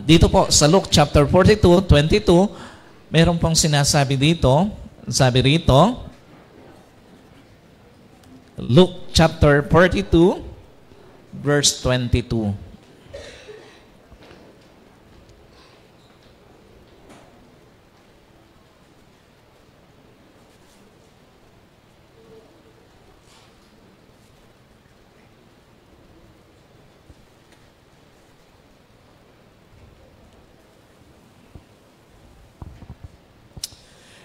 Dito po sa Luke chapter 42:22, meron pong sinasabi dito, sabi rito, Luke chapter 42, verse 22.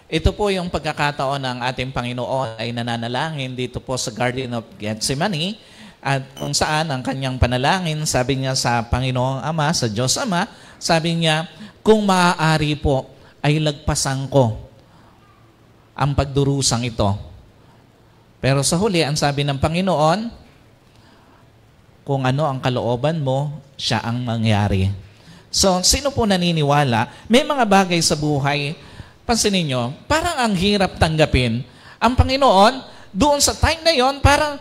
Ito po yung pagkakataon ng ating Panginoon ay nananalangin dito po sa Garden of Gethsemane, at kung saan ang kanyang panalangin, sabi niya sa Panginoong Ama, sa Diyos Ama, sabi niya, kung maaari po ay lagpasan ko ang pagdurusang ito. Pero sa huli, ang sabi ng Panginoon, kung ano ang kalooban mo, siya ang mangyari. So, sino po naniniwala? May mga bagay sa buhay, pansinin nyo, parang ang hirap tanggapin. Ang Panginoon, doon sa time na yon, parang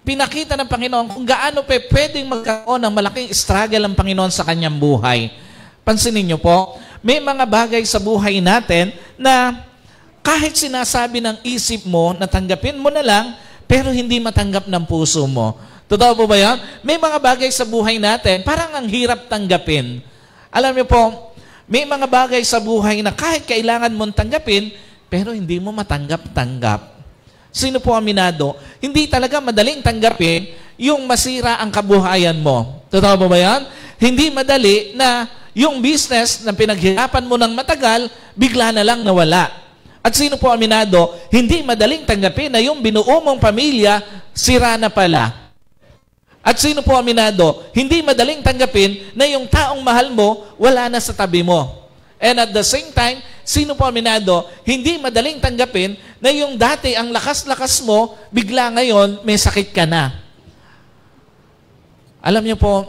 pinakita ng Panginoon kung gaano pwedeng magkaroon ng malaking struggle ang Panginoon sa kanyang buhay. Pansinin nyo po, may mga bagay sa buhay natin na kahit sinasabi ng isip mo na tanggapin mo na lang, pero hindi matanggap ng puso mo. Totoo po ba yan? May mga bagay sa buhay natin, parang ang hirap tanggapin. Alam niyo po, may mga bagay sa buhay na kahit kailangan mong tanggapin, pero hindi mo matanggap-tanggap. Sino po aminado? Hindi talaga madaling tanggapin yung masira ang kabuhayan mo. Totoo ba yan? Hindi madali na yung business na pinaghirapan mo ng matagal, bigla na lang nawala. At sino po aminado? Hindi madaling tanggapin na yung binuo mong pamilya, sira na pala. At sino po aminado? Hindi madaling tanggapin na yung taong mahal mo, wala na sa tabi mo. And at the same time, sino po aminado? Hindi madaling tanggapin na yung dati ang lakas-lakas mo, bigla ngayon may sakit ka na. Alam niyo po,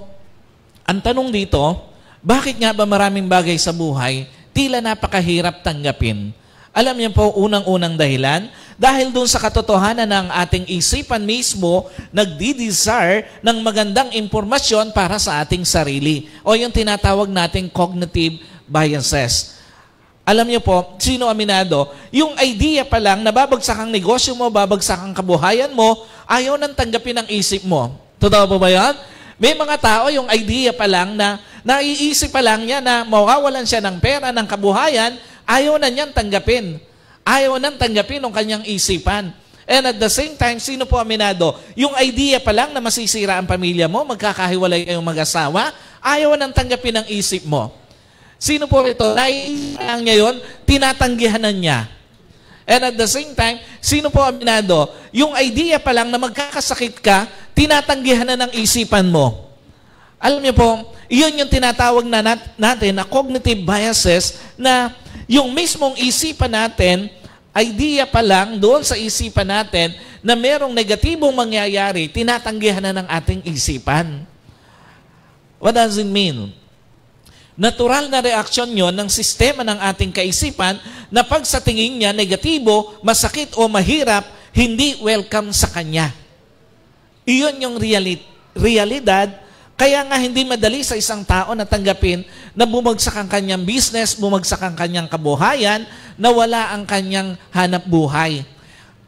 ang tanong dito, bakit nga ba maraming bagay sa buhay, tila napakahirap tanggapin? Alam niyo po, unang-unang dahilan, dahil doon sa katotohanan ng ating isipan mismo, nagdi-desire ng magandang impormasyon para sa ating sarili. O yung tinatawag nating cognitive biases. Alam niyo po, sino aminado? Yung idea pa lang na babagsak ang negosyo mo, babagsak ang kabuhayan mo, ayaw nang tanggapin ang isip mo. Totoo po ba yan? May mga tao, yung idea pa lang na naiisip pa lang niya na mawawalan siya ng pera, ng kabuhayan, ayaw na niyan tanggapin. Ayaw nang tanggapin ng kanyang isipan. And at the same time, sino po aminado? Yung idea pa lang na masisira ang pamilya mo, magkakahiwalay kayong mag-asawa, ayaw nang tanggapin ang isip mo. Sino po ito? Naiisip niya yun, tinatanggihan na niya. And at the same time, sino po aminado? Yung idea pa lang na magkakasakit ka, tinatanggihan na ng isipan mo. Alam niyo po, iyon yung tinatawag na natin na cognitive biases, na yung mismong isipan natin, idea pa lang doon sa isipan natin na merong negatibong mangyayari, tinatanggihan na ng ating isipan. What does it mean? Natural na reaksyon yon ng sistema ng ating kaisipan na pag sa tingin niya negatibo, masakit o mahirap, hindi welcome sa kanya. Iyon yung realidad. Kaya nga hindi madali sa isang tao na tanggapin na bumagsak ang kanyang business, bumagsak ang kanyang kabuhayan, na wala ang kanyang hanap buhay.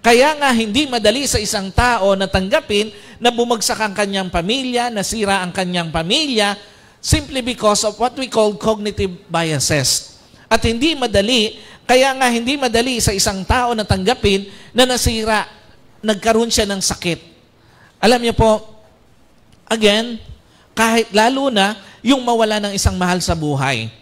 Kaya nga hindi madali sa isang tao na tanggapin na bumagsak ang kanyang pamilya, nasira ang kanyang pamilya, simply because of what we call cognitive biases. At hindi madali, kaya nga hindi madali sa isang tao na tanggapin na nasira, nagkaroon siya ng sakit. Alam niyo po, again, kahit lalo na yung mawala ng isang mahal sa buhay.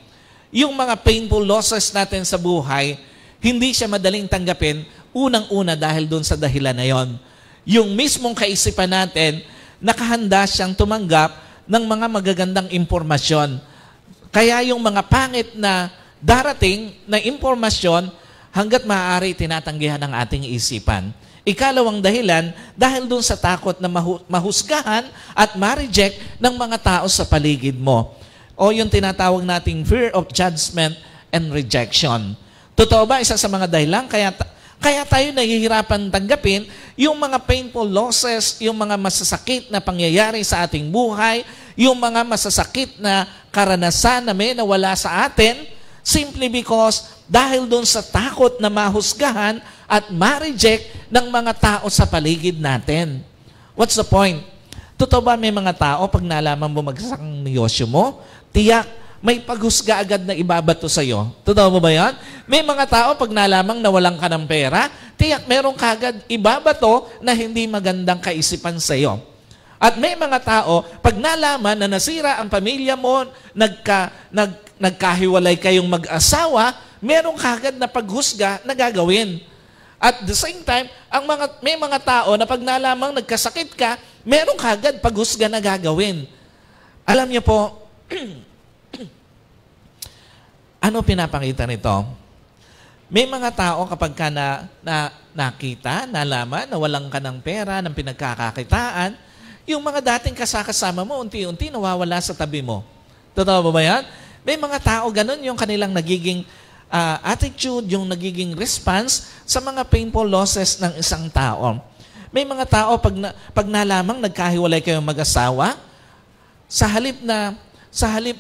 Yung mga painful losses natin sa buhay, hindi siya madaling tanggapin, unang-una dahil doon sa dahilan na yon. Yung mismong kaisipan natin, nakahanda siyang tumanggap ng mga magagandang impormasyon. Kaya yung mga pangit na darating na impormasyon, hanggat maaari tinatanggihan ng ating isipan. Ikalawang dahilan, dahil dun sa takot na mahusgahan at ma-reject ng mga tao sa paligid mo. O yung tinatawag nating fear of judgment and rejection. Totoo ba? Isa sa mga dahilan, kaya tayo nahihirapan tanggapin yung mga painful losses, yung mga masasakit na pangyayari sa ating buhay, yung mga masasakit na karanasan na may nawala sa atin, simply because dahil doon sa takot na mahusgahan at ma-reject ng mga tao sa paligid natin. What's the point? Totoo ba may mga tao, pag nalaman bumagsak ang negosyo mo, tiyak, may paghusga agad na ibabato sa'yo. Totoo mo ba yan? May mga tao, pag nalamang nawalan ka ng pera, tiyak, meron kagad ibabato na hindi magandang kaisipan sa'yo. At may mga tao, pag nalaman na nasira ang pamilya mo, nagkahiwalay kayong mag-asawa, meron kagad na paghusga na gagawin. At the same time, may mga tao na pag nalamang nagkasakit ka, meron kagad paghusga na gagawin. Alam niyo po, ano pinapakita nito? May mga tao kapag ka nakita, nalaman, nawalan ka ng pera, ng pinagkakakitaan, yung mga dating kasama mo, unti-unti nawawala sa tabi mo. Totoo ba yan? May mga tao ganun yung kanilang nagiging attitude, yung nagiging response sa mga painful losses ng isang tao. May mga tao, pag nalamang nagkahiwalay kayong mag-asawa, sa halip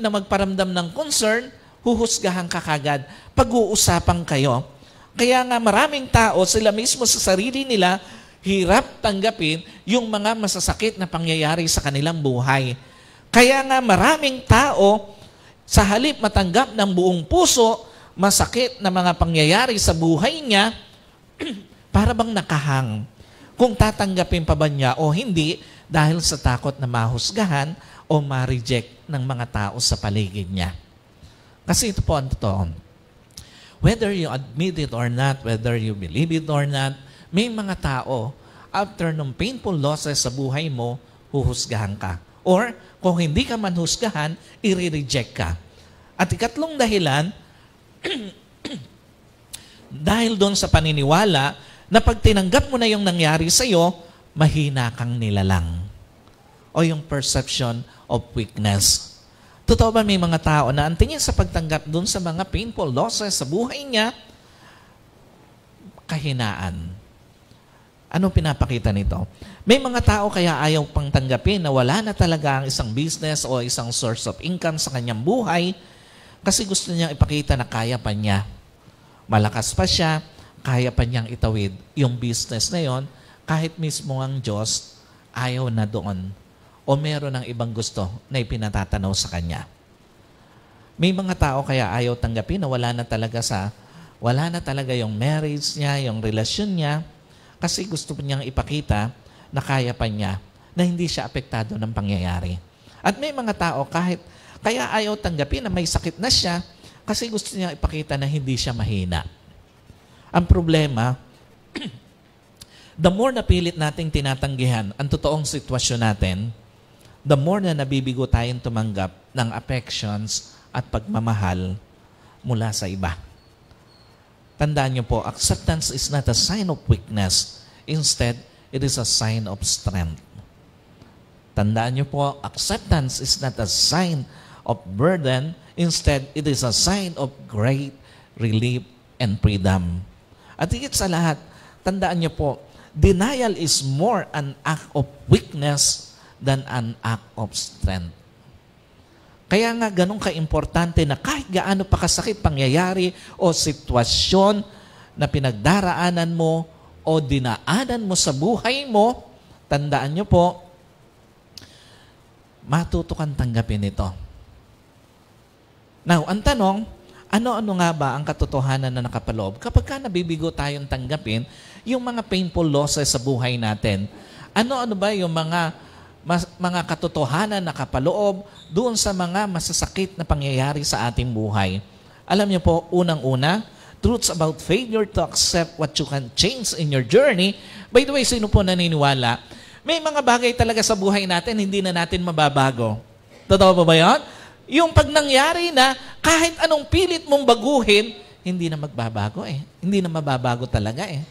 na magparamdam ng concern, huhusgahan ka kagad. Pag-uusapan kayo. Kaya nga maraming tao, sila mismo sa sarili nila, hirap tanggapin yung mga masasakit na pangyayari sa kanilang buhay. Kaya nga maraming tao, sa halip matanggap ng buong puso, masakit na mga pangyayari sa buhay niya, para bang nakahang. Kung tatanggapin pa ba niya o hindi dahil sa takot na mahusgahan o ma-reject ng mga tao sa paligid niya. Kasi ito po ang totoo. Whether you admit it or not, whether you believe it or not, may mga tao, after ng painful losses sa buhay mo, huhusgahan ka. Or, kung hindi ka man husgahan, i-reject ka. At ikatlong dahilan, dahil doon sa paniniwala na pag tinanggap mo na yung nangyari sa'yo, mahina kang nilalang. O yung perception of weakness. Totoo ba may mga tao na ang tingin sa pagtanggap doon sa mga painful losses sa buhay niya, kahinaan. Ano pinapakita nito? May mga tao kaya ayaw pang tanggapin na wala na talaga ang isang business o isang source of income sa kanyang buhay kasi gusto niyang ipakita na kaya pa niya. Malakas pa siya, kaya pa niyang itawid yung business na yon kahit mismo ang Diyos ayaw na doon o meron ng ibang gusto na ipinatatanaw sa kanya. May mga tao kaya ayaw tanggapin na wala na talaga yung marriage niya, yung relasyon niya, kasi gusto niyang ipakita na kaya pa niya, na hindi siya apektado ng pangyayari. At may mga tao kaya ayaw tanggapin na may sakit na siya, kasi gusto niyang ipakita na hindi siya mahina. Ang problema, the more na pilit nating tinatanggihan ang totoong sitwasyon natin, the more na nabibigo tayong tumanggap ng affections at pagmamahal mula sa iba. Tandaan niyo po, acceptance is not a sign of weakness. Instead, it is a sign of strength. Tandaan niyo po, acceptance is not a sign of burden. Instead, it is a sign of great relief and freedom. At higit sa lahat, tandaan niyo po, denial is more an act of weakness than an act of strength. Kaya nga ganun ka-importante na kahit gaano pa kasakit pangyayari o sitwasyon na pinagdaraanan mo o dinaanan mo sa buhay mo, tandaan nyo po, matuto kang tanggapin ito. Now, ang tanong, ano-ano nga ba ang katotohanan na nakapaloob? Kapag ka nabibigo tayong tanggapin yung mga painful losses sa buhay natin, ano-ano ba yung mga katotohanan na kapaloob doon sa mga masasakit na pangyayari sa ating buhay? Alam niyo po, unang-una, truths about failure to accept what you can change in your journey. By the way, sino po naniniwala? May mga bagay talaga sa buhay natin, hindi na natin mababago. Totoo ba yan? Yung pag nangyari na, kahit anong pilit mong baguhin, hindi na magbabago eh. Hindi na mababago talaga eh.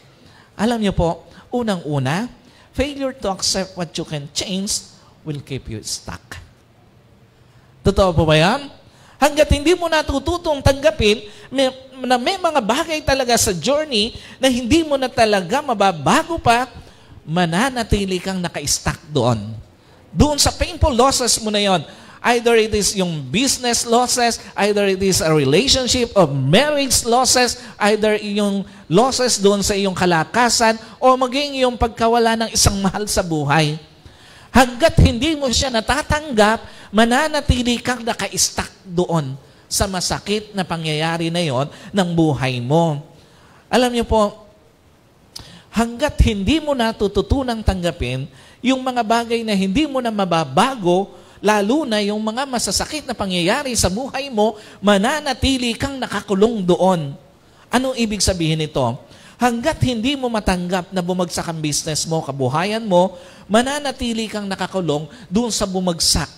Alam niyo po, unang-una, failure to accept what you can change will keep you stuck. Totoo po ba yan? Hanggat hindi mo natututong tanggapin na may mga bagay talaga sa journey na hindi mo na talaga mababago pa, mananatili kang naka-stuck doon. Doon sa painful losses mo na yon. Either it is yung business losses, either it is a relationship of marriage losses, either yung losses doon sa iyong kalakasan, o maging yung pagkawala ng isang mahal sa buhay. Hanggat hindi mo siya natatanggap, mananatili kang naka-stuck doon sa masakit na pangyayari na yon ng buhay mo. Alam niyo po, hanggat hindi mo natututunang tanggapin yung mga bagay na hindi mo na mababago, lalo na yung mga masasakit na pangyayari sa buhay mo, mananatili kang nakakulong doon. Anong ibig sabihin nito? Hanggat hindi mo matanggap na bumagsak ang business mo, kabuhayan mo, mananatili kang nakakulong doon sa bumagsak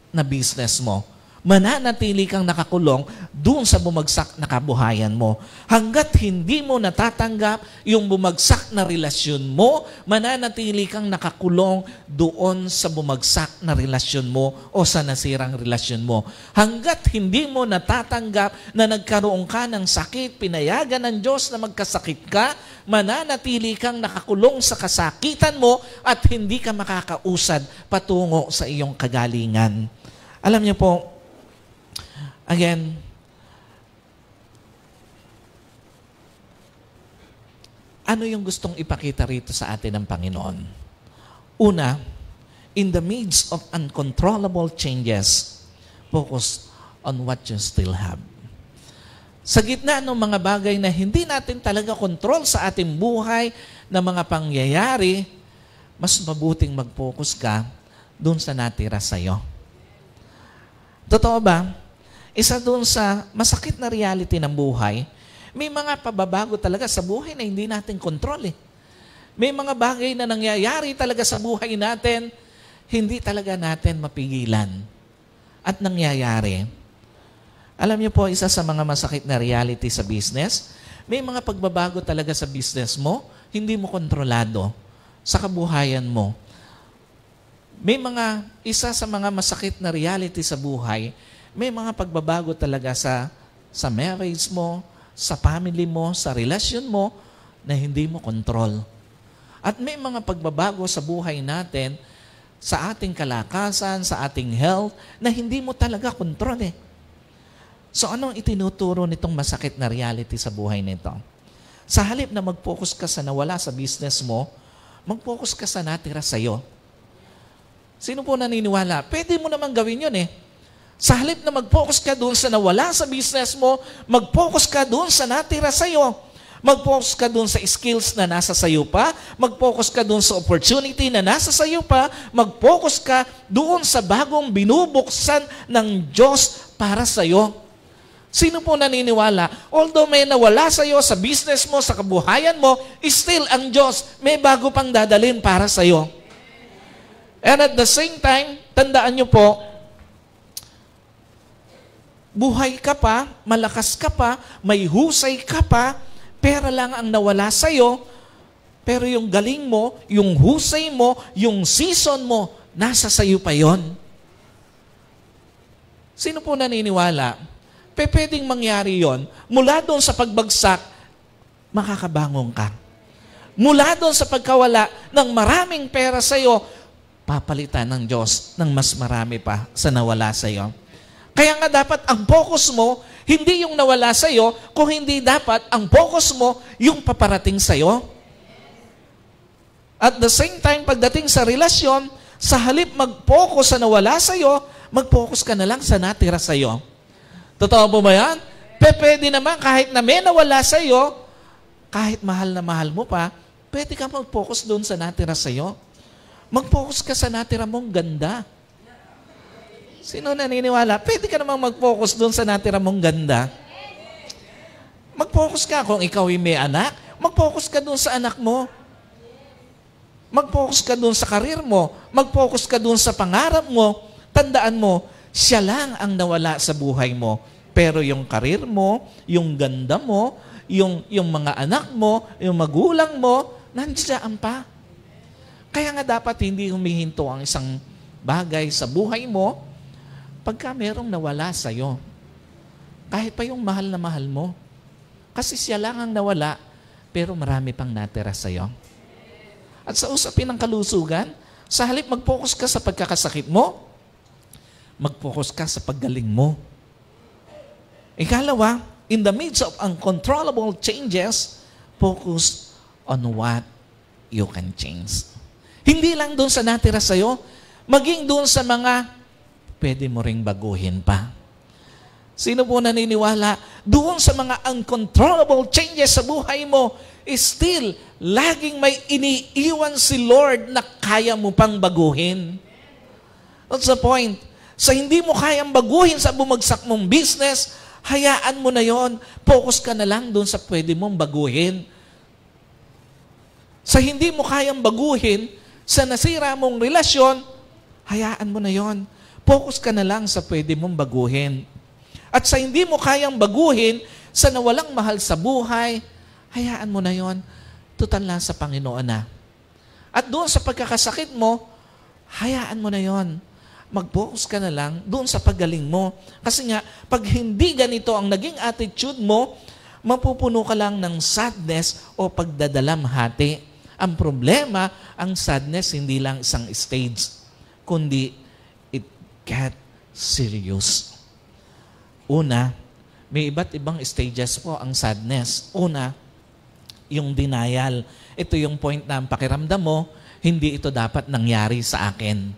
na business mo. Mananatili kang nakakulong doon sa bumagsak na kabuhayan mo. Hanggat hindi mo natatanggap yung bumagsak na relasyon mo, mananatili kang nakakulong doon sa bumagsak na relasyon mo o sa nasirang relasyon mo. Hanggat hindi mo natatanggap na nagkaroon ka ng sakit, pinayagan ng Diyos na magkasakit ka, mananatili kang nakakulong sa kasakitan mo at hindi ka makakausad patungo sa iyong kagalingan. Alam niyo po, again, ano yung gustong ipakita rito sa atin ng Panginoon? Una, in the midst of uncontrollable changes, focus on what you still have. Sa gitna ng mga bagay na hindi natin talaga control sa ating buhay na mga pangyayari, mas mabuting mag-focus ka dun sa natira sa'yo. Totoo ba? Isa doon sa masakit na reality ng buhay, may mga pababago talaga sa buhay na hindi natin kontrol eh. May mga bagay na nangyayari talaga sa buhay natin, hindi talaga natin mapigilan. At nangyayari. Alam niyo po, isa sa mga masakit na reality sa business, may mga pagbabago talaga sa business mo, hindi mo kontrolado sa kabuhayan mo. May isa sa mga masakit na reality sa buhay, may mga pagbabago talaga sa marriage mo, sa family mo, sa relasyon mo na hindi mo control. At may mga pagbabago sa buhay natin, sa ating kalakasan, sa ating health, na hindi mo talaga control eh. So anong itinuturo nitong masakit na reality sa buhay nito? Sa halip na mag-focus ka sa nawala sa business mo, mag-focus ka sa natira sa'yo. Sino po naniniwala? Pwede mo naman gawin yun eh. Sa halip na mag-focus ka doon sa nawala sa business mo, mag-focus ka doon sa natira sa'yo. Mag-focus ka doon sa skills na nasa sa'yo pa, mag-focus ka doon sa opportunity na nasa sa'yo pa, mag-focus ka doon sa bagong binubuksan ng Diyos para sa'yo. Sino po naniniwala? Although may nawala sa'yo sa business mo, sa kabuhayan mo, still ang Diyos may bago pang dadalhin para sa'yo. And at the same time, tandaan nyo po, buhay ka pa, malakas ka pa, may husay ka pa, pera lang ang nawala sa'yo, pero yung galing mo, yung husay mo, yung season mo, nasa sa'yo pa yon. Sino po naniniwala? Pwedeng mangyari yon. Mula doon sa pagbagsak, makakabangon ka. Mula doon sa pagkawala ng maraming pera sa'yo, papalitan ng Diyos ng mas marami pa sa nawala sa'yo. Kaya nga dapat ang focus mo, hindi yung nawala sa'yo, kung hindi dapat ang focus mo, yung paparating sa'yo. At the same time, pagdating sa relasyon, sa halip mag-focus sa nawala sa'yo, mag-focus ka na lang sa natira sa'yo. Totoo po ba yan? Pwede naman kahit na may nawala sa'yo, kahit mahal na mahal mo pa, pwede ka mag-focus doon sa natira sa'yo. Mag-focus ka sa natira mong ganda. Sino naniniwala? Pwede ka namang mag-focus doon sa natira mong ganda. Mag-focus ka kung ikaw ay may anak, mag-focus ka doon sa anak mo. Mag-focus ka doon sa karir mo. Mag-focus ka doon sa pangarap mo. Tandaan mo, siya lang ang nawala sa buhay mo. Pero yung karir mo, yung ganda mo, yung mga anak mo, yung magulang mo, nandiyan pa. Kaya nga dapat hindi humihinto ang isang bagay sa buhay mo pagka merong nawala sa'yo. Kahit pa yung mahal na mahal mo. Kasi siya lang ang nawala, pero marami pang natira sa'yo. At sa usapin ng kalusugan, sa halip mag-focus ka sa pagkakasakit mo, mag-focus ka sa paggaling mo. Ikalawa, in the midst of uncontrollable changes, focus on what you can change. Hindi lang doon sa natira sa'yo, maging doon sa mga pwede mo ring baguhin pa. Sino po naniniwala? Doon sa mga uncontrollable changes sa buhay mo, still, laging may iniiwan si Lord na kaya mo pang baguhin. What's the point? Sa hindi mo kayang baguhin sa bumagsak mong business, hayaan mo na yon. Focus ka na lang doon sa pwede mong baguhin. Sa hindi mo kayang baguhin, sa nasira mong relasyon, hayaan mo na yon. Focus ka na lang sa pwede mong baguhin. At sa hindi mo kayang baguhin, sa nawalang mahal sa buhay, hayaan mo na yon. Tutal lang sa Panginoon na. At doon sa pagkakasakit mo, hayaan mo na yon. Mag-focus ka na lang doon sa paggaling mo. Kasi nga, pag hindi ganito ang naging attitude mo, mapupuno ka lang ng sadness o pagdadalamhati. Ang problema, ang sadness hindi lang isang stage, kundi it get serious. Una, may iba't ibang stages po ang sadness. Una, yung denial. Ito yung point na ang pakiramdam mo, hindi ito dapat nangyari sa akin.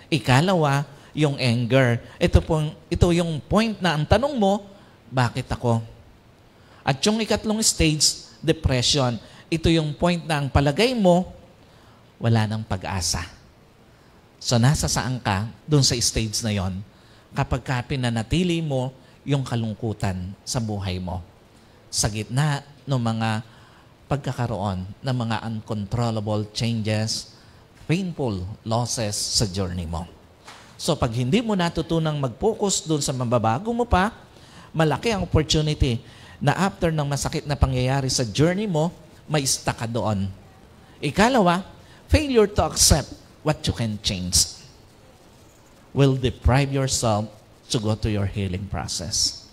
Ikalawa, yung anger. Ito yung point na ang tanong mo, bakit ako? At yung ikatlong stage, depression. Ito yung point na ang palagay mo, wala nang pag-asa. So nasa saan ka doon sa stage na yon kapag ka pinanatili mo yung kalungkutan sa buhay mo sa gitna ng mga pagkakaroon ng mga uncontrollable changes, painful losses sa journey mo. So pag hindi mo natutunang mag-focus doon sa mababago mo pa, malaki ang opportunity na after ng masakit na pangyayari sa journey mo, may stuck ka doon. Ikalawa, failure to accept what you can change will deprive yourself to go to your healing process.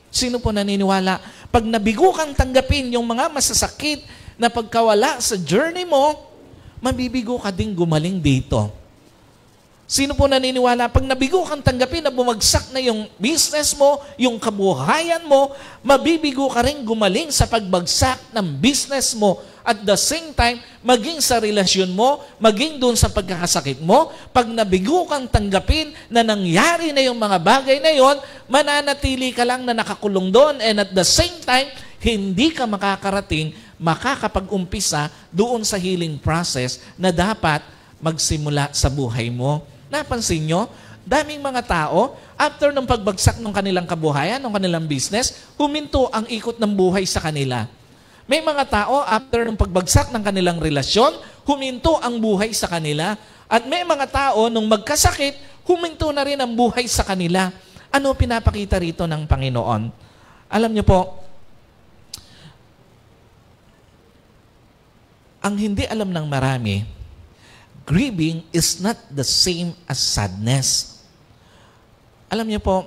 Sino po naniniwala? Pag nabigo kang tanggapin yung mga masasakit na pagkawala sa journey mo, mabibigo ka ding gumaling dito. Sino po naniniwala? Pag nabigo kang tanggapin na bumagsak na yung business mo, yung kabuhayan mo, mabibigo ka rin gumaling sa pagbagsak ng business mo. At the same time, maging sa relasyon mo, maging doon sa pagkakasakit mo, pag nabigo kang tanggapin na nangyari na yung mga bagay na yon, mananatili ka lang na nakakulong doon, and at the same time, hindi ka makakarating, makakapag-umpisa doon sa healing process na dapat magsimula sa buhay mo. Napansin nyo, daming mga tao, after ng pagbagsak ng kanilang kabuhayan, ng kanilang business, huminto ang ikot ng buhay sa kanila. May mga tao, after ng pagbagsak ng kanilang relasyon, huminto ang buhay sa kanila. At may mga tao, nung magkasakit, huminto na rin ang buhay sa kanila. Ano pinapakita rito ng Panginoon? Alam niyo po, ang hindi alam ng marami, grieving is not the same as sadness. Alam niyo po,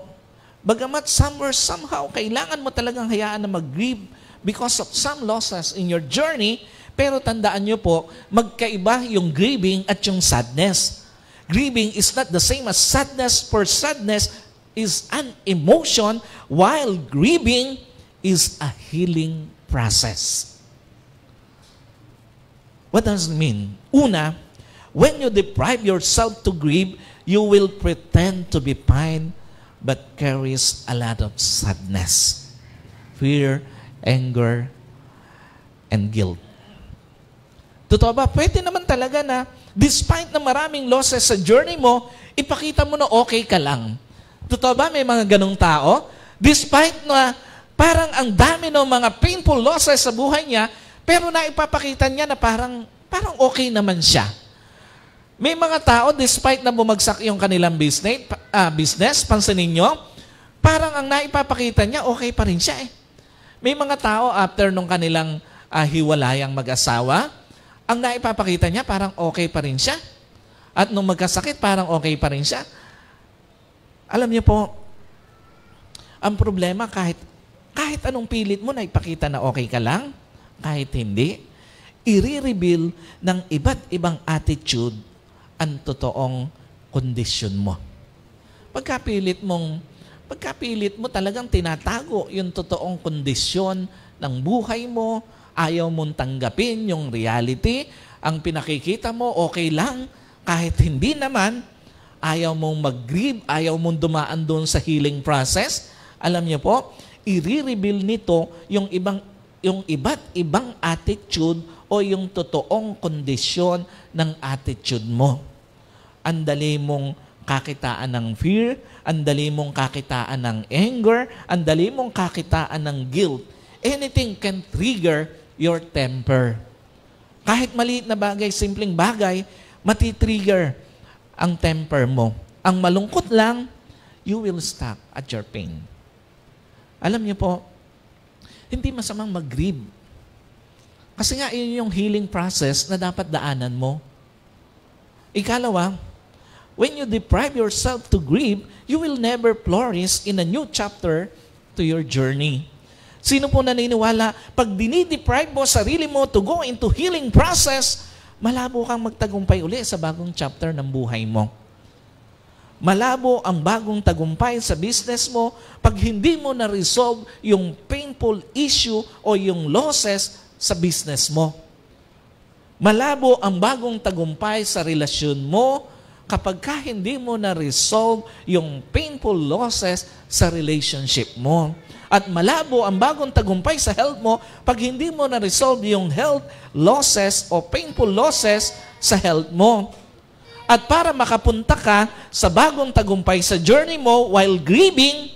bagamat somehow, kailangan mo talagang hayaan na mag-grieve because of some losses in your journey, pero tandaan niyo po, magkaiba yung grieving at yung sadness. Grieving is not the same as sadness, for sadness is an emotion, while grieving is a healing process. What does it mean? Una, when you deprive yourself to grieve, you will pretend to be fine, but carries a lot of sadness, fear, anger, and guilt. Totoo ba? Pwede naman talaga na despite na maraming losses sa journey mo, ipakita mo na okay ka lang. Totoo ba? May mga ganong tao, despite na parang ang dami ng mga painful losses sa buhay niya, pero naipapakita niya na parang okay naman siya. May mga tao, despite na bumagsak yung kanilang business, pansinin nyo, parang ang naipapakita niya, okay pa rin siya eh. May mga tao, after nung kanilang hiwalayang mag-asawa, ang naipapakita niya, parang okay pa rin siya. At nung magkasakit, parang okay pa rin siya. Alam niyo po, ang problema, kahit anong pilit mo na ipakita na okay ka lang, kahit hindi, i-reveal ng iba't ibang attitude ang totoong kondisyon mo. Pagkapilit mo talagang tinatago yung totoong kondisyon ng buhay mo, ayaw mong tanggapin yung reality, ang pinakikita mo okay lang, kahit hindi naman, ayaw mong mag-grieve, ayaw mong dumaan doon sa healing process. Alam niyo po, i-reveal nito yung iba't ibang attitude o yung totoong kondisyon ng attitude mo. Ang dali mong kakitaan ng fear, ang dali mong kakitaan ng anger, ang dali mong kakitaan ng guilt. Anything can trigger your temper. Kahit maliit na bagay, simpleng bagay, matitrigger ang temper mo. Ang malungkot lang, you will stop at your pain. Alam niyo po, hindi masamang mag-grieve. Kasi nga, yun yung healing process na dapat daanan mo. Ikalawa, when you deprive yourself to grieve, you will never flourish in a new chapter to your journey. Sino po naniniwala, pag dinideprive mo sarili mo to go into healing process, malabo kang magtagumpay uli sa bagong chapter ng buhay mo. Malabo ang bagong tagumpay sa business mo pag hindi mo na-resolve yung painful issue o yung losses sa business mo. Malabo ang bagong tagumpay sa relasyon mo kapag hindi mo na-resolve yung painful losses sa relationship mo. At malabo ang bagong tagumpay sa health mo pag hindi mo na-resolve yung health losses o painful losses sa health mo. At para makapunta ka sa bagong tagumpay sa journey mo while grieving,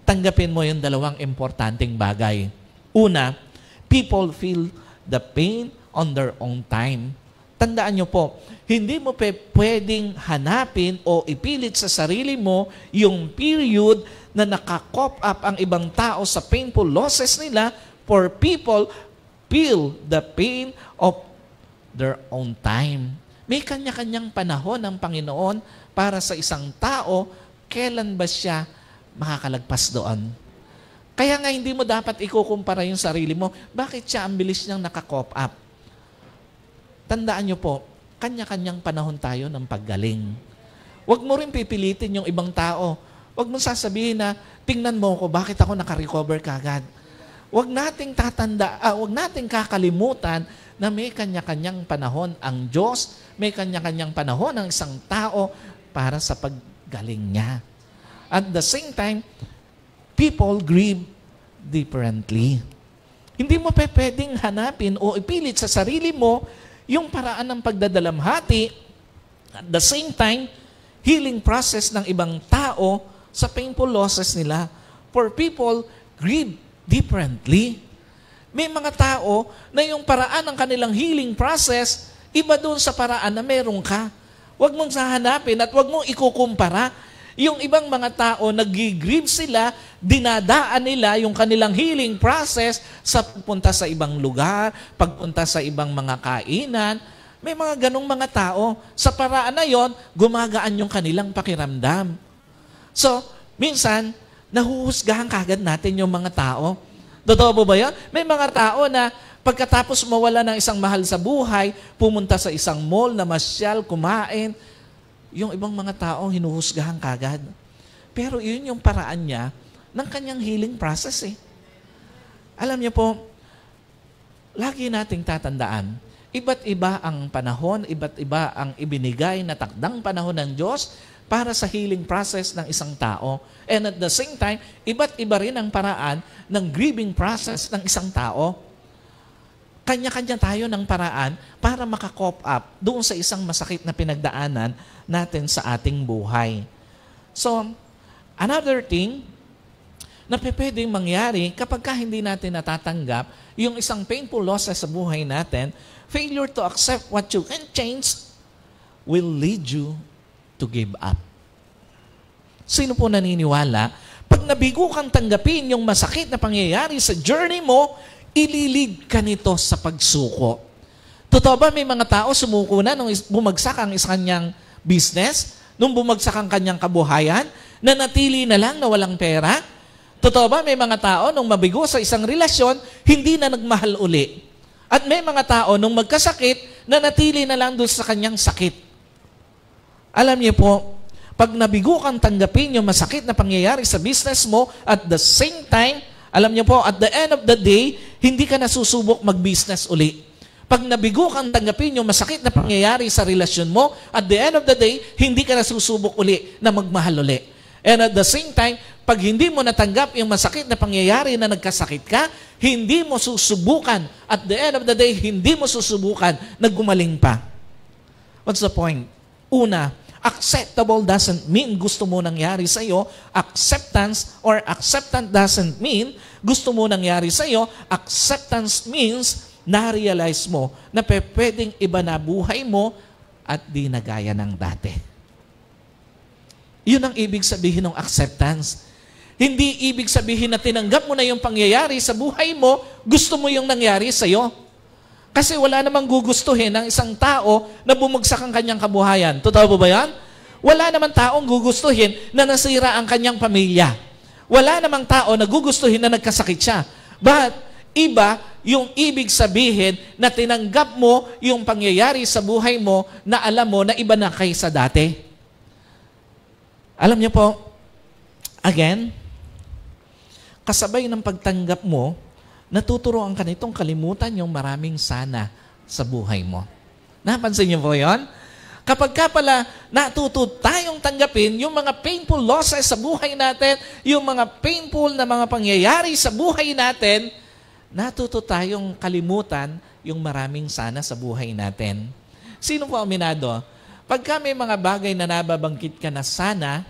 tanggapin mo yung dalawang importanteng bagay. Una, people feel the pain on their own time. Tandaan nyo po, hindi mo pwedeng hanapin o ipilit sa sarili mo yung period na nakakop up ang ibang tao sa painful losses nila, for people feel the pain of their own time. May kanya-kanyang panahon ng Panginoon para sa isang tao, kailan ba siya makakalagpas doon. Kaya nga hindi mo dapat ikukumpara yung sarili mo. Bakit siya ang bilis niyang nakakop up? Tandaan nyo po, kanya-kanyang panahon tayo ng paggaling. Huwag mo rin pipilitin yung ibang tao. Huwag mo sasabihin na, tingnan mo ko, bakit ako nakarecover kagad? Huwag nating kakalimutan na may kanya-kanyang panahon ang Diyos, may kanya-kanyang panahon ang isang tao para sa paggaling niya. At the same time, people grieve differently. Hindi mo pwedeng hanapin o ipilit sa sarili mo yung paraan ng pagdadalamhati, at the same time, healing process ng ibang tao sa painful losses nila. For people, grieve differently. May mga tao na yung paraan ng kanilang healing process, iba doon sa paraan na meron ka. Huwag mong sahanapin at huwag mong ikukumpara. Yung ibang mga tao, nag-grieve sila, dinadaan nila yung kanilang healing process sa pagpunta sa ibang lugar, pagpunta sa ibang mga kainan. May mga ganong mga tao, sa paraan na yon, gumagaan yung kanilang pakiramdam. So, minsan, nahuhusgahan kagad natin yung mga tao. Totoo po ba yun? May mga tao na pagkatapos mawala ng isang mahal sa buhay, pumunta sa isang mall na masyal, kumain, yung ibang mga tao hinuhusgahan kagad. Pero yun yung paraan niya ng kanyang healing process eh. Alam niyo po, lagi nating tatandaan, iba't iba ang panahon, iba't iba ang ibinigay na takdang panahon ng Diyos para sa healing process ng isang tao. And at the same time, iba't iba rin ang paraan ng grieving process ng isang tao. Kanya-kanya tayo ng paraan para makakop up doon sa isang masakit na pinagdaanan natin sa ating buhay. So, another thing na pwedeng mangyari kapag hindi natin natatanggap yung isang painful losses sa buhay natin, failure to accept what you can change will lead you to give up. Sino po naniniwala? Pag nabigo kang tanggapin yung masakit na pangyayari sa journey mo, ililid ka nito sa pagsuko. Totoo ba may mga tao sumuko na nung bumagsak ang kanyang business, nung bumagsak ang kanyang kabuhayan, na natili na lang na walang pera? Totoo ba may mga tao nung mabigo sa isang relasyon, hindi na nagmahal uli? At may mga tao nung magkasakit, na natili na lang doon sa kanyang sakit. Alam niyo po, Pag nabigo kang tanggapin yung masakit na pangyayari sa business mo, at the same time, alam niyo po, at the end of the day, hindi ka nasusubok mag-business uli. Pag nabigo kang tanggapin yung masakit na pangyayari sa relasyon mo, at the end of the day, hindi ka nasusubok uli na magmahal uli. And at the same time, pag hindi mo natanggap yung masakit na pangyayari na nagkasakit ka, hindi mo susubukan. At the end of the day, hindi mo susubukan na gumaling pa. What's the point? Una, acceptable doesn't mean gusto mo nangyari sa iyo. Acceptance or acceptance doesn't mean gusto mo nangyari sa iyo. Acceptance means na-realize mo na pwedeng iba na buhay mo at di na gaya ng dati. Yun ang ibig sabihin ng acceptance. Hindi ibig sabihin na tinanggap mo na yung pangyayari sa buhay mo, gusto mo yung nangyari sa iyo. Kasi wala namang gugustuhin ng isang tao na bumagsak ang kanyang kabuhayan. Totoo ba yan? Wala namang taong gugustuhin na nasira ang kanyang pamilya. Wala namang tao na gugustuhin na nagkasakit siya. But, iba yung ibig sabihin na tinanggap mo yung pangyayari sa buhay mo na alam mo na iba na kaysa dati. Alam niyo po, again, kasabay ng pagtanggap mo, natuturoan ka nitong kalimutan yung maraming sana sa buhay mo. Napansin niyo po yun? Kapag ka pala natuto tayong tanggapin yung mga painful losses sa buhay natin, yung mga painful na mga pangyayari sa buhay natin, natuto tayong kalimutan yung maraming sana sa buhay natin. Sino po aminado? Pagka may mga bagay na nababangkit ka na sana,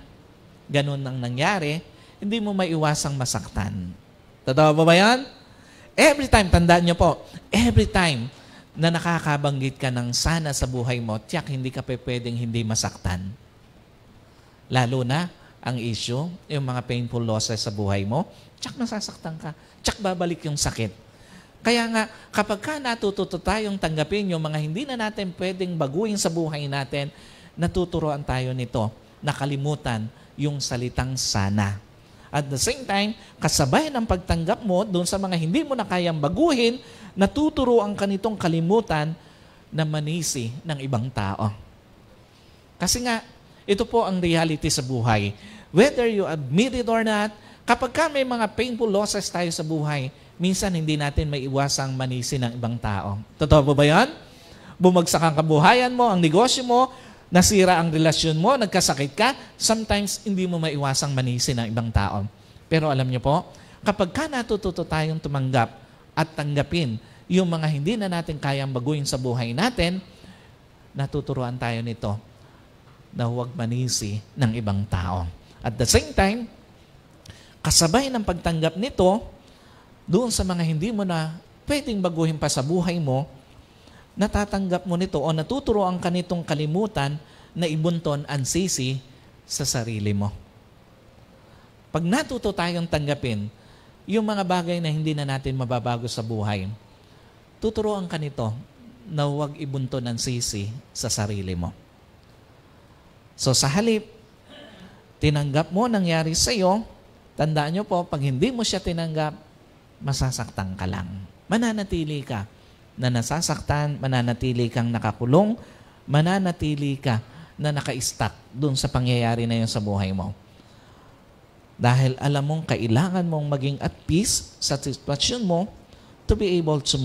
ganun ang nangyari, hindi mo maiwasang masaktan. Totoo ba yan? Every time, tandaan nyo po, every time na nakakabanggit ka ng sana sa buhay mo, tiyak hindi ka pwedeng hindi masaktan. Lalo na ang issue, yung mga painful losses sa buhay mo, tiyak masasaktan ka, tiyak babalik yung sakit. Kaya nga, kapag ka natututo tayong tanggapin yung mga hindi na natin pwedeng baguhin sa buhay natin, natuturoan tayo nito, nakalimutan yung salitang sana. At the same time, kasabay ng pagtanggap mo doon sa mga hindi mo na kayang baguhin, natuturoan ka nitong kalimutan na manisi ng ibang tao. Kasi nga, ito po ang reality sa buhay. Whether you admit it or not, kapag ka may mga painful losses tayo sa buhay, minsan hindi natin may iwasang manisi ng ibang tao. Totoo ba yan? Bumagsak ang kabuhayan mo, ang negosyo mo, nasira ang relasyon mo, nagkasakit ka, sometimes hindi mo maiwasang manisi ng ibang tao. Pero alam niyo po, kapag ka natututo tayong tumanggap at tanggapin yung mga hindi na natin kayang baguhin sa buhay natin, natuturuan tayo nito na huwag manisi ng ibang tao. At the same time, kasabay ng pagtanggap nito, doon sa mga hindi mo na pwedeng baguhin pa sa buhay mo, natatanggap mo nito o natuturoan ka nitong kalimutan na ibunton ang sisi sa sarili mo. Pag natuto tayong tanggapin yung mga bagay na hindi na natin mababago sa buhay, tuturoan ka nito na huwag ibunton ang sisi sa sarili mo. So sa halip, tinanggap mo nangyari sa iyo, tandaan nyo po, pag hindi mo siya tinanggap, masasaktan ka lang. Mananatili ka na nasasaktan, mananatili kang nakakulong, mananatili ka na naka-stuck dun sa pangyayari na yun sa buhay mo. Dahil alam mong kailangan mong maging at peace sa sitwasyon mo to be able to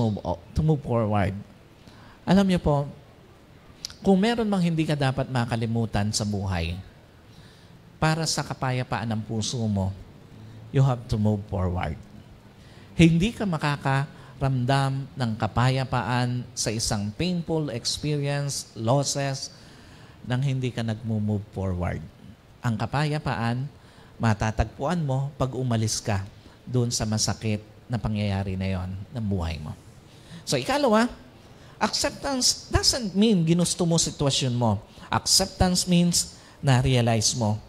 move forward. Alam niyo po, kung meron mang hindi ka dapat makalimutan sa buhay, para sa kapayapaan ng puso mo, you have to move forward. Hindi ka makakaramdam ng kapayapaan sa isang painful experience, losses, nang hindi ka nag-move forward. Ang kapayapaan, matatagpuan mo pag umalis ka doon sa masakit na pangyayari na yon ng buhay mo. So ikalawa, acceptance doesn't mean ginusto mo sitwasyon mo. Acceptance means na-realize mo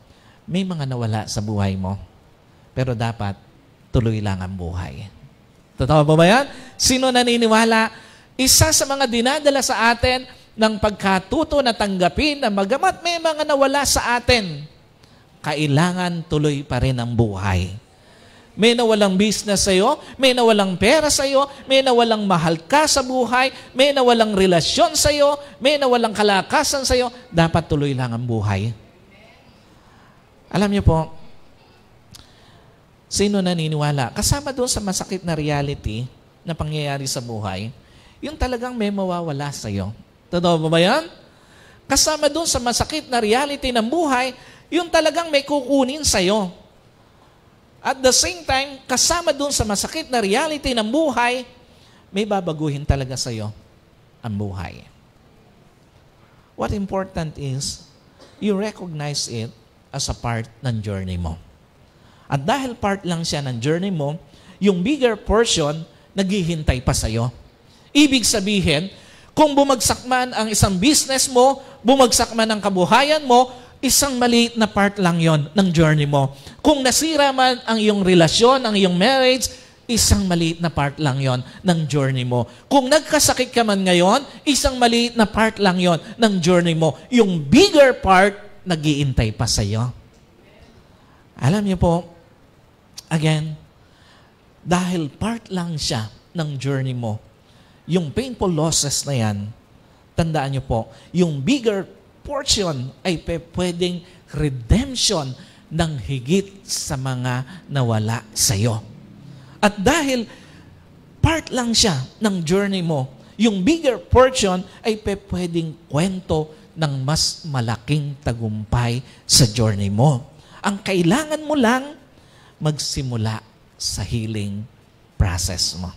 may mga nawala sa buhay mo. Pero dapat tuloy lang ang buhay. Totoo ba yan? Sino naniniwala? Isa sa mga dinadala sa atin ng pagkatuto na tanggapin na magamat may mga nawala sa atin, kailangan tuloy pa rin ang buhay. May nawalang business sa'yo, may nawalang pera sa'yo, may nawalang mahal ka sa buhay, may nawalang relasyon sa'yo, may nawalang kalakasan sa'yo, dapat tuloy lang ang buhay. Alam niyo po, sino naniniwala? Kasama doon sa masakit na reality na pangyayari sa buhay, yung talagang may mawawala sa'yo. Totoo ba yan? Kasama doon sa masakit na reality ng buhay, yung talagang may kukunin sa'yo. At the same time, kasama doon sa masakit na reality ng buhay, may babaguhin talaga sa'yo ang buhay. What important is, you recognize it as a part ng journey mo. At dahil part lang siya ng journey mo, yung bigger portion, naghihintay pa sa'yo. Ibig sabihin, kung bumagsak man ang isang business mo, bumagsak man ang kabuhayan mo, isang maliit na part lang yon ng journey mo. Kung nasira man ang iyong relasyon, ang iyong marriage, isang maliit na part lang yon ng journey mo. Kung nagkasakit ka man ngayon, isang maliit na part lang yon ng journey mo. Yung bigger part, nag-iintay pa sa iyo. Alam niyo po, again, dahil part lang siya ng journey mo, yung painful losses na yan, tandaan niyo po, yung bigger portion ay pwedeng redemption ng higit sa mga nawala sa iyo. At dahil part lang siya ng journey mo, yung bigger portion ay pwedeng kwento ng mas malaking tagumpay sa journey mo. Ang kailangan mo lang, magsimula sa healing process mo.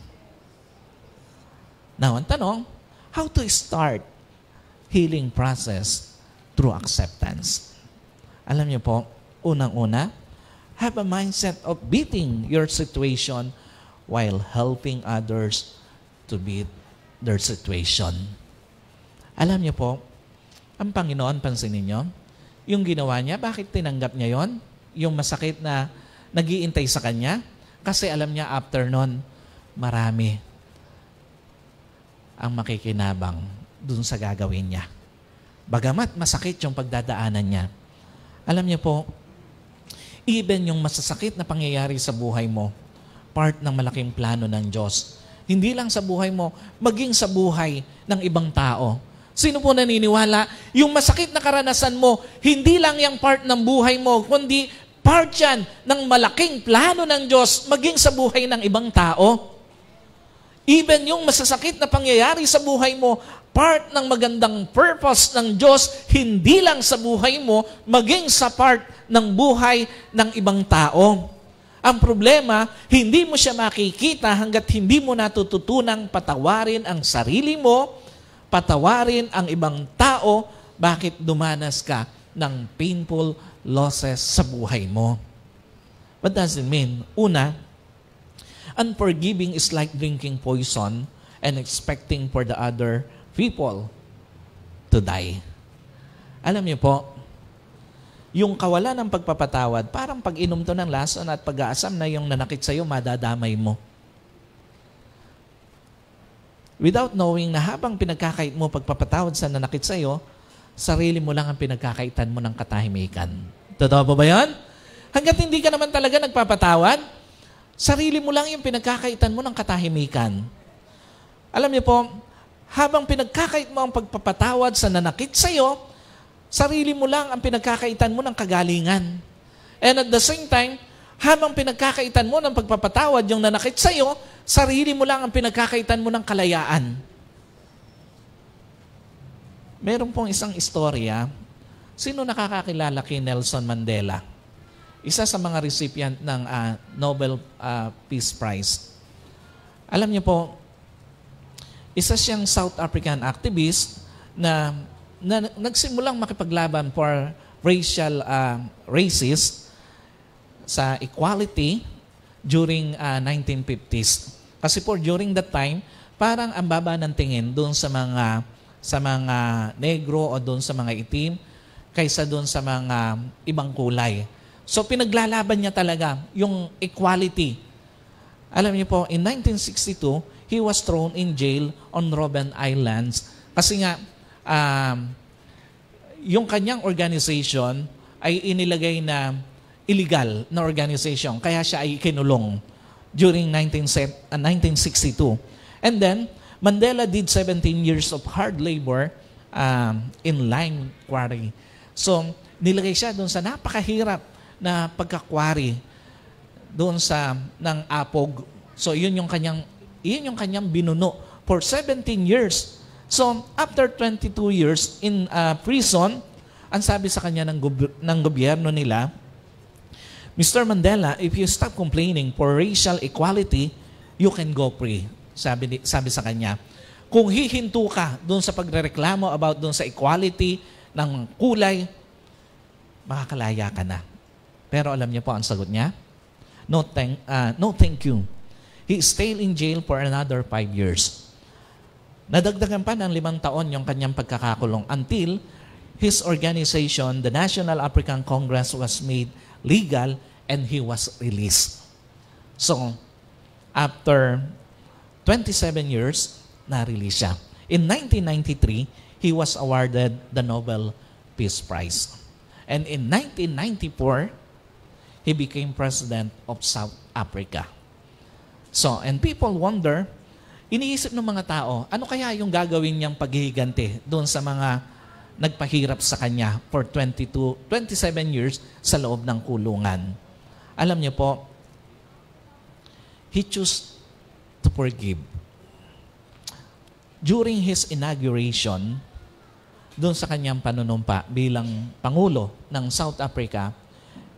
Now, ang tanong, how to start healing process through acceptance? Alam niyo po, unang-una, have a mindset of beating your situation while helping others to beat their situation. Alam niyo po, ang Panginoon, pansinin niyo, yung ginawa niya, bakit tinanggap niya yon? Yung masakit na nag-iintay sa kanya? Kasi alam niya after nun, marami ang makikinabang dun sa gagawin niya. Bagamat masakit yung pagdadaanan niya. Alam niyo po, even yung masasakit na pangyayari sa buhay mo, part ng malaking plano ng Diyos. Hindi lang sa buhay mo, maging sa buhay ng ibang tao. Sino po naniniwala? Yung masakit na karanasan mo, hindi lang yung part ng buhay mo, kundi part yan ng malaking plano ng Diyos maging sa buhay ng ibang tao. Even yung masasakit na pangyayari sa buhay mo, part ng magandang purpose ng Diyos, hindi lang sa buhay mo, maging sa part ng buhay ng ibang tao. Ang problema, hindi mo siya makikita hanggat hindi mo natututunang patawarin ang sarili mo, patawarin ang ibang tao, bakit dumanas ka ng painful losses sa buhay mo. What does it mean? Una, unforgiving is like drinking poison and expecting for the other people to die. Alam niyo po, yung kawalan ng pagpapatawad, parang pag-inom to ng lason at pag-aasam na yung nanakit sa'yo, madadamay mo. Without knowing na habang pinagkakait mo pagpapatawad sa nanakit sa'yo, sarili mo lang ang pinagkakaitan mo ng katahimikan. Totoo ba yan? Hanggat hindi ka naman talaga nagpapatawad, sarili mo lang yung pinagkakaitan mo ng katahimikan. Alam niyo po, habang pinagkakait mo ang pagpapatawad sa nanakit sa'yo, sarili mo lang ang pinagkakaitan mo ng kagalingan. And at the same time, habang pinagkakaitan mo ng pagpapatawad yung nanakit sa'yo, sarili mo lang ang pinagkakaitan mo ng kalayaan. Meron pong isang istorya. Sino nakakakilala kay Nelson Mandela? Isa sa mga recipient ng Nobel Peace Prize. Alam niyo po, isa siyang South African activist na nagsimulang makipaglaban for racist sa equality during 1950s. Kasi po during that time, parang ang baba ng tingin doon sa mga negro o doon sa mga itim kaysa doon sa mga ibang kulay. So pinaglalaban niya talaga yung equality. Alam niyo po, in 1962, he was thrown in jail on Robben Islands kasi nga yung kanyang organization ay inilagay na illegal na organization. Kaya siya ay kinulong during 1962. And then, Mandela did 17 years of hard labor in lime quarry. So, nilagay siya doon sa napakahirap na pagkakwari doon sa ng apog. So yun yung kanyang binuno for 17 years. So after 22 years in prison, ang sabi sa kanya ng gobyerno nila, Mr. Mandela, if you stop complaining for racial equality, you can go free. Sabi sa kanya, kung hihinto ka doon sa pagrereklamo about doon sa equality ng kulay, makakalaya ka na. Pero alam niyo po ang sagot niya? No, thank you. He stayed in jail for another 5 years. Nadagdagan pa ng 5 taon yung kanyang pagkakakulong until his organization, the National African Congress, was made legal and he was released. So, after 27 years, na-release siya. In 1993, he was awarded the Nobel Peace Prize. And in 1994, he became president of South Africa. So, and people wonder, iniisip ng mga tao, ano kaya yung gagawin niyang paghihiganti doon sa mga nagpahirap sa kanya for 27 years sa loob ng kulungan? Alam niyo po, he chose to forgive. During his inauguration, doon sa kanyang panunumpa bilang Pangulo ng South Africa,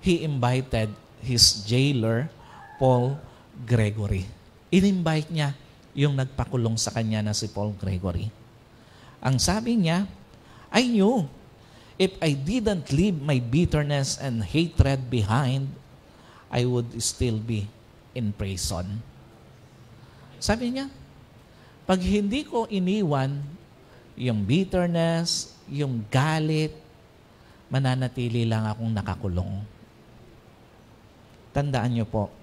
he invited his jailer, Paul Gregory. In-invite niya yung nagpakulong sa kanya na si Paul Gregory. Ang sabi niya, I knew if I didn't leave my bitterness and hatred behind, I would still be in prison. Sabi niya, pag hindi ko iniwan yung bitterness, yung galit, mananatili lang akong nakakulong. Tandaan niyo po,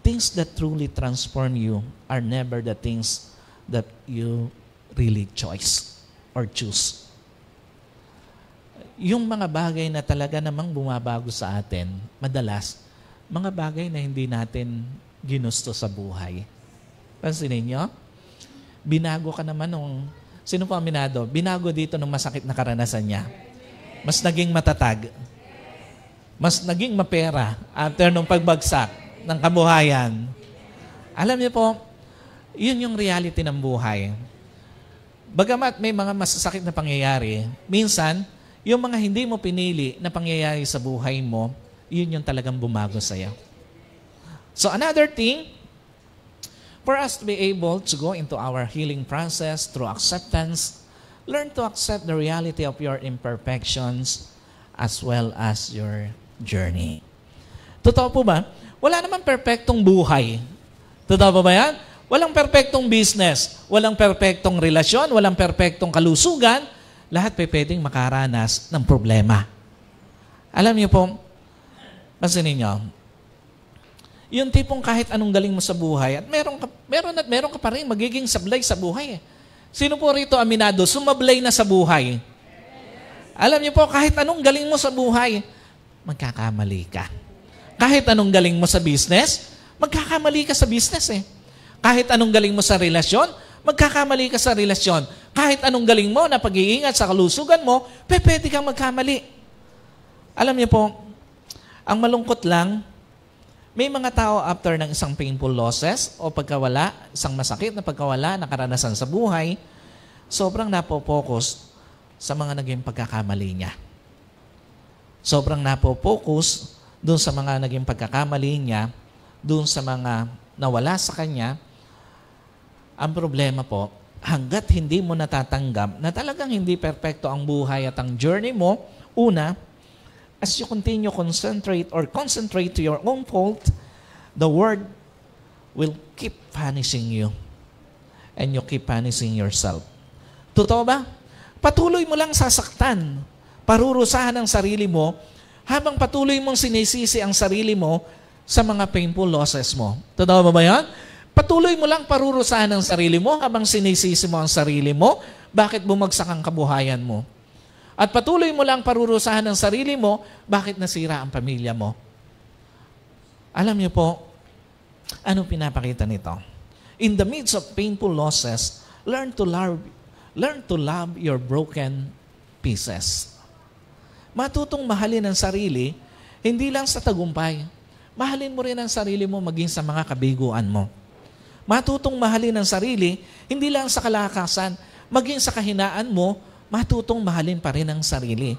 things that truly transform you are never the things that you really choose. Yung mga bagay na talaga namang bumabago sa atin, madalas, mga bagay na hindi natin ginusto sa buhay. Pansinin niyo? Binago ka naman nung, sino po aminado? Binago dito nung masakit na karanasan niya. Mas naging matatag. Mas naging mapera after nung pagbagsak ng kabuhayan. Alam niyo po, yun yung reality ng buhay. Bagamat may mga masasakit na pangyayari, minsan, yung mga hindi mo pinili na pangyayari sa buhay mo, yun yung talagang bumago sa'yo. So another thing, for us to be able to go into our healing process through acceptance, learn to accept the reality of your imperfections as well as your journey. Totoo po ba? Wala naman perfectong buhay. Totoo ba yan? Walang perfectong business, walang perfectong relasyon, walang perfectong kalusugan. Lahat pwedeng makaranas ng problema. Alam niyo po, pansinin niyo, yung tipong kahit anong galing mo sa buhay at meron ka pa rin magiging sablay sa buhay. Sino po rito aminado, sumablay na sa buhay? Alam niyo po, kahit anong galing mo sa buhay, magkakamali ka. Kahit anong galing mo sa business, magkakamali ka sa business eh. Kahit anong galing mo sa relasyon, magkakamali ka sa relasyon. Kahit anong galing mo na pag-iingat sa kalusugan mo, pwede kang magkamali. Alam niyo po, ang malungkot lang, may mga tao after ng isang painful losses o pagkawala, isang masakit na pagkawala na karanasan sa buhay, sobrang napopokus sa mga naging pagkakamali niya. Sobrang napopokus doon sa mga naging pagkakamali niya, doon sa mga nawala sa kanya. Ang problema po, hanggat hindi mo natatanggap na talagang hindi perpekto ang buhay at ang journey mo, una, as you continue concentrate to your own fault, the world will keep punishing you. And you keep punishing yourself. Totoo ba? Patuloy mo lang sasaktan, parurusahan ang sarili mo, habang patuloy mong sinisisi ang sarili mo sa mga painful losses mo. Totoo ba yan? Patuloy mo lang parurusahan ang sarili mo habang sinisisi mo ang sarili mo, bakit bumagsak ang kabuhayan mo. At patuloy mo lang parurusahan ang sarili mo, bakit nasira ang pamilya mo. Alam niyo po, ano pinapakita nito? In the midst of painful losses, learn to love your broken pieces. Matutong mahalin ang sarili Hindi lang sa tagumpay. Mahalin mo rin ang sarili mo maging sa mga kabiguan mo. Matutong mahalin ang sarili, hindi lang sa kalakasan, maging sa kahinaan mo, matutong mahalin pa rin ang sarili.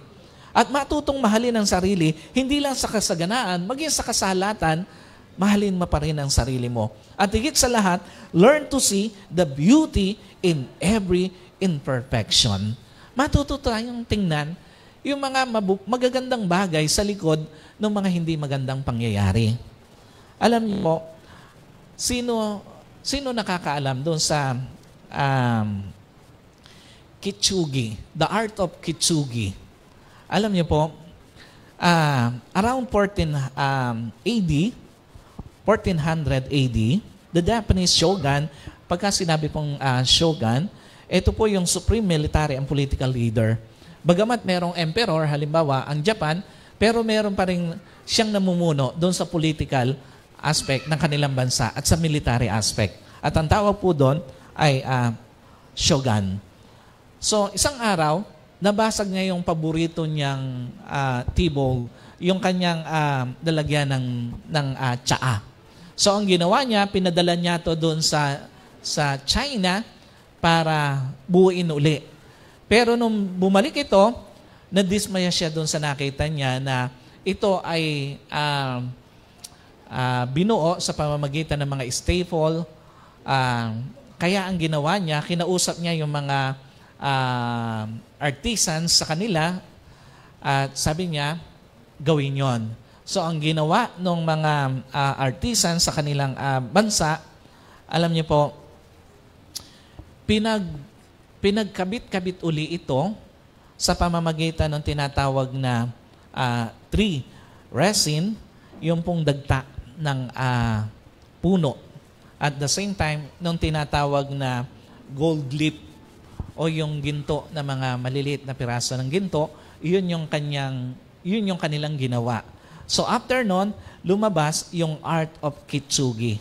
At matutong mahalin ang sarili, hindi lang sa kasaganaan, maging sa kasalatan, mahalin mo pa rin ang sarili mo. At higit sa lahat, learn to see the beauty in every imperfection. Matuto tayong tingnan yung mga magagandang bagay sa likod ng mga hindi magandang pangyayari. Alam niyo po, sino nakakaalam doon sa Kitsugi, the art of Kitsugi? Alam niyo po, around 1400 AD, the Japanese shogun, pagka sinabi pong shogun, ito po yung supreme military and political leader. Bagamat merong emperor, halimbawa, ang Japan, pero meron pa rin siyang namumuno doon sa political aspect ng kanilang bansa at sa military aspect. At ang tawag po doon ay shogun. So, isang araw, nabasag niya yung paborito niyang tibog, yung kanyang lalagyan ng tsaa. So, ang ginawa niya, pinadala niya to doon sa China para buuin uli. Pero nung bumalik ito, nadismaya siya doon sa nakita niya na ito ay binuo sa pamamagitan ng mga staple. Kaya ang ginawa niya, kinausap niya yung mga artisans sa kanila at sabi niya, gawin yon. So ang ginawa ng mga artisans sa kanilang bansa, alam niyo po, pinagkabit-kabit uli ito sa pamamagitan ng tinatawag na tree resin, yung pong dagta ng puno. At the same time, nung tinatawag na gold leaf o yung ginto na mga maliliit na piraso ng ginto, yun yung kanilang ginawa. So after nun, lumabas yung art of Kitsugi.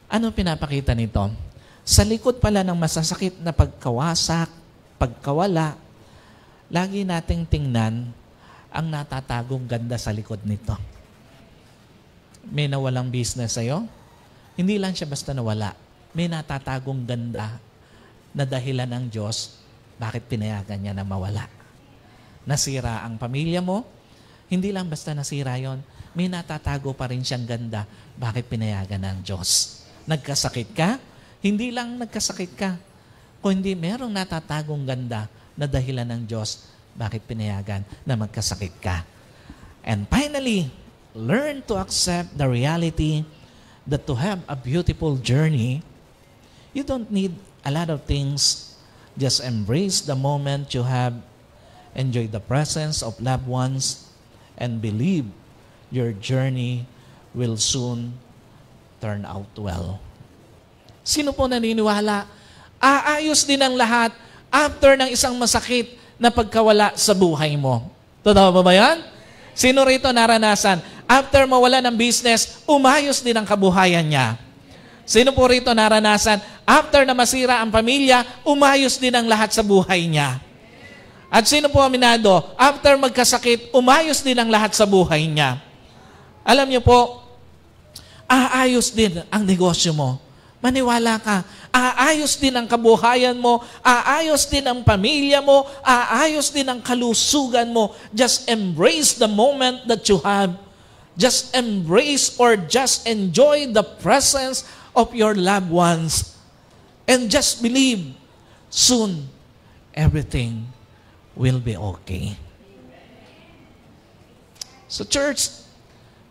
Ano pinapakita nito? Sa likod pala ng masasakit na pagkawasak, pagkawala, lagi nating tingnan ang natatagong ganda sa likod nito. May nawalang business sa'yo? Hindi lang siya basta nawala. May natatagong ganda na dahilan ng Diyos, bakit pinayagan niya na mawala. Nasira ang pamilya mo, hindi lang basta nasira yon, may natatago pa rin siyang ganda, bakit pinayagan ng Diyos. Nagkasakit ka, hindi lang nagkasakit ka, kundi merong natatagong ganda na dahilan ng Diyos, bakit pinayagan na magkasakit ka. And finally, learn to accept the reality that to have a beautiful journey, you don't need a lot of things. Just embrace the moment you have, enjoy the presence of loved ones, and believe your journey will soon turn out well. Sino po naniniwala? Aayos din ang lahat after ng isang masakit na pagkawala sa buhay mo. Totoo ba yan? Sino rito naranasan? After mawala ng business, umayos din ang kabuhayan niya. Sino po rito naranasan? After na masira ang pamilya, umayos din ang lahat sa buhay niya. At sino po aminado? After magkasakit, umayos din ang lahat sa buhay niya. Alam niyo po, aayos din ang negosyo mo. Maniwala ka, aayos din ang kabuhayan mo, aayos din ang pamilya mo, aayos din ang kalusugan mo. Just embrace the moment that you have. Just embrace or just enjoy the presence of your loved ones. And just believe, soon, everything will be okay. So church,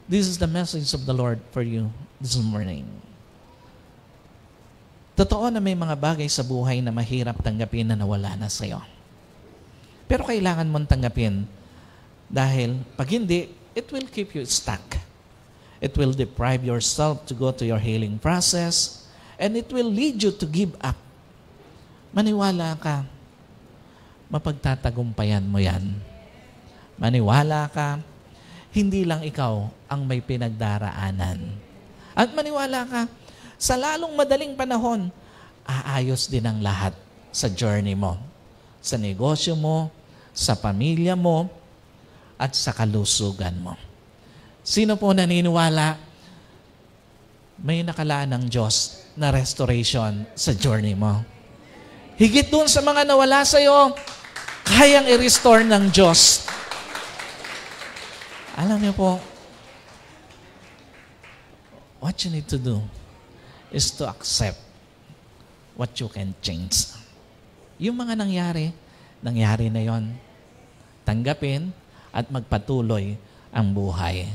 this is the message of the Lord for you this morning. Totoo na may mga bagay sa buhay na mahirap tanggapin na nawala na sa'yo. Pero kailangan mong tanggapin dahil pag hindi, it will keep you stuck. It will deprive yourself to go to your healing process and it will lead you to give up. Maniwala ka, mapagtatagumpayan mo yan. Maniwala ka, hindi lang ikaw ang may pinagdaraanan. At maniwala ka, sa lalong madaling panahon, aayos din ang lahat sa journey mo, sa negosyo mo, sa pamilya mo, at sa kalusugan mo. Sino po naniniwala may nakalaan ng Diyos na restoration sa journey mo? Higit doon sa mga nawala sa'yo, kayang i-restore ng Diyos. Alam niyo po, what you need to do is to accept what you can change. Yung mga nangyari na yon. Tanggapin at magpatuloy ang buhay.